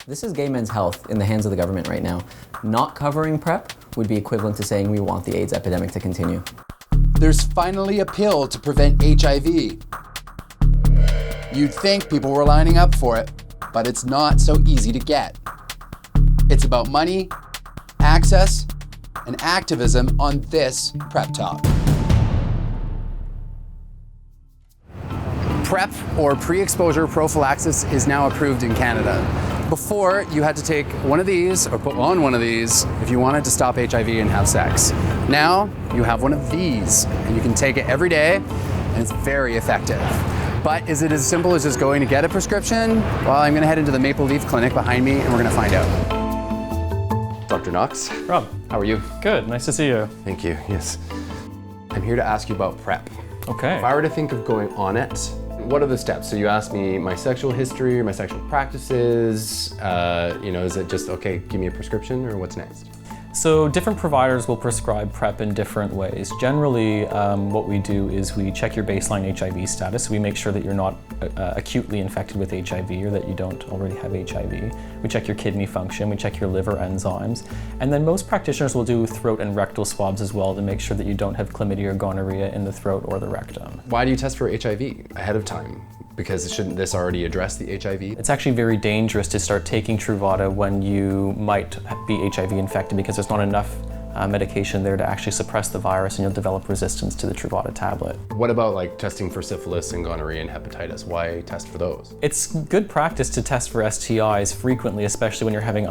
This is gay men's health in the hands of the government right now. Not covering PrEP would be equivalent to saying we want the AIDS epidemic to continue. There's finally a pill to prevent HIV. You'd think people were lining up for it, but it's not so easy to get. It's about money, access, and activism on this PrEP Talk. PrEP, or pre-exposure prophylaxis, is now approved in Canada. Before, you had to take one of these or put on one of these if you wanted to stop HIV and have sex. Now, you have one of these, and you can take it every day, and it's very effective. But is it as simple as just going to get a prescription? Well, I'm gonna head into the Maple Leaf Clinic behind me, and we're gonna find out. Dr. Knox. Rob. How are you? Good, nice to see you. Thank you, yes. I'm here to ask you about PrEP. Okay. If I were to think of going on it, what are the steps? So you asked me my sexual history, my sexual practices, is it just, okay, give me a prescription, or what's next? So different providers will prescribe PrEP in different ways. Generally, what we do is we check your baseline HIV status. So we make sure that you're not acutely infected with HIV or that you don't already have HIV. We check your kidney function, we check your liver enzymes. And then most practitioners will do throat and rectal swabs as well to make sure that you don't have chlamydia or gonorrhea in the throat or the rectum. Why do you test for HIV ahead of time? Because shouldn't this already address the HIV? It's actually very dangerous to start taking Truvada when you might be HIV infected because there's not enough medication there to actually suppress the virus, and you'll develop resistance to the Truvada tablet. What about like testing for syphilis and gonorrhea and hepatitis? Why test for those? It's good practice to test for STIs frequently, especially when you're having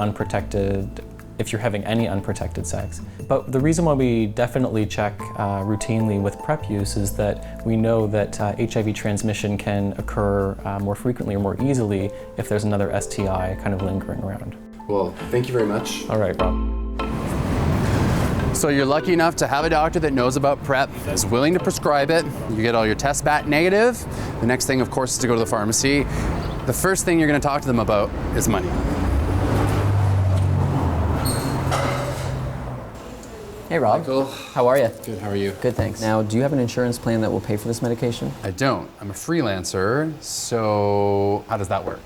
if you're having any unprotected sex. But the reason why we definitely check routinely with PrEP use is that we know that HIV transmission can occur more frequently or more easily if there's another STI kind of lingering around. Well, thank you very much. All right, Rob. So you're lucky enough to have a doctor that knows about PrEP, is willing to prescribe it. You get all your tests back negative. The next thing, of course, is to go to the pharmacy. The first thing you're gonna talk to them about is money. Hey Rob, Michael. How are you? Good, how are you? Good, thanks. Now, do you have an insurance plan that will pay for this medication? I don't. I'm a freelancer, so how does that work?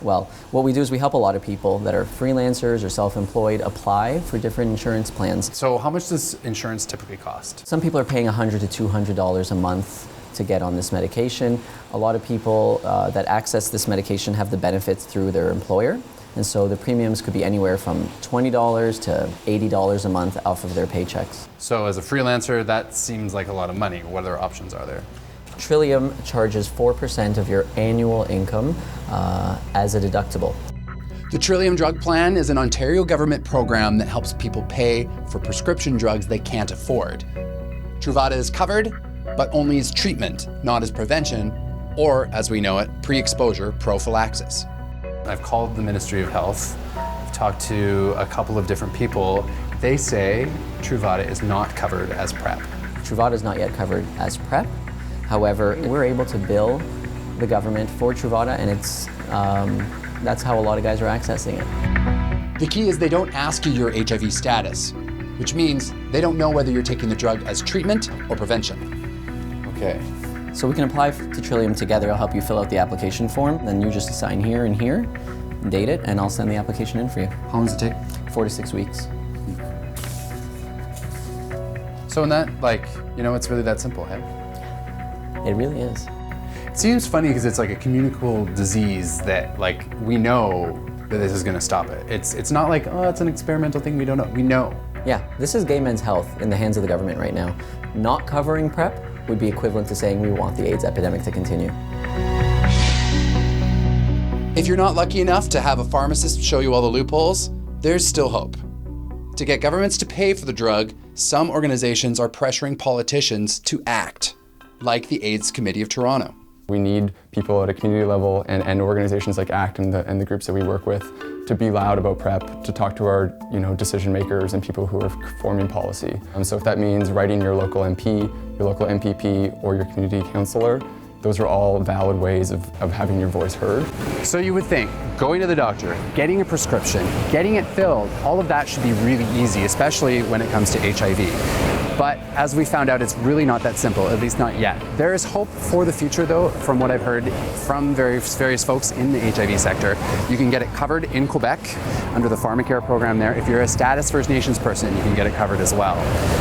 Well, what we do is we help a lot of people that are freelancers or self-employed apply for different insurance plans. So how much does insurance typically cost? Some people are paying $100 to $200 a month to get on this medication. A lot of people that access this medication have the benefits through their employer. And so the premiums could be anywhere from $20 to $80 a month off of their paychecks. So as a freelancer, that seems like a lot of money. What other options are there? Trillium charges 4% of your annual income as a deductible. The Trillium Drug Plan is an Ontario government program that helps people pay for prescription drugs they can't afford. Truvada is covered, but only as treatment, not as prevention, or as we know it, pre-exposure prophylaxis. I've called the Ministry of Health. I've talked to a couple of different people. They say Truvada is not covered as PrEP. Truvada is not yet covered as PrEP. However, we're able to bill the government for Truvada, and that's how a lot of guys are accessing it. The key is they don't ask you your HIV status, which means they don't know whether you're taking the drug as treatment or prevention. Okay. So we can apply to Trillium together. I'll help you fill out the application form. Then you just sign here and here, date it, and I'll send the application in for you. How long does it take? 4 to 6 weeks. So in that, it's really that simple, hey? It really is. It seems funny because it's like a communicable disease that we know that this is gonna stop it. It's not like, oh, it's an experimental thing we don't know. We know. Yeah, this is gay men's health in the hands of the government right now. Not covering PrEP would be equivalent to saying we want the AIDS epidemic to continue. If you're not lucky enough to have a pharmacist show you all the loopholes, there's still hope. To get governments to pay for the drug, some organizations are pressuring politicians to act, like the AIDS Committee of Toronto. We need people at a community level and organizations like ACT and the groups that we work with to be loud about PrEP, to talk to our decision makers and people who are forming policy. So if that means writing your local MP, your local MPP, or your community councillor, those are all valid ways of having your voice heard. So you would think going to the doctor, getting a prescription, getting it filled, all of that should be really easy, especially when it comes to HIV. But as we found out, it's really not that simple, at least not yet. There is hope for the future, though, from what I've heard from various folks in the HIV sector. You can get it covered in Quebec under the Pharmacare program there. If you're a status First Nations person, you can get it covered as well.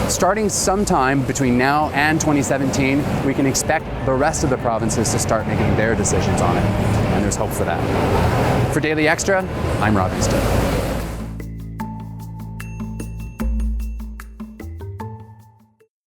Starting sometime between now and 2017, we can expect the rest of the provinces to start making their decisions on it. And there's hope for that. For Daily Extra, I'm Rob Houston.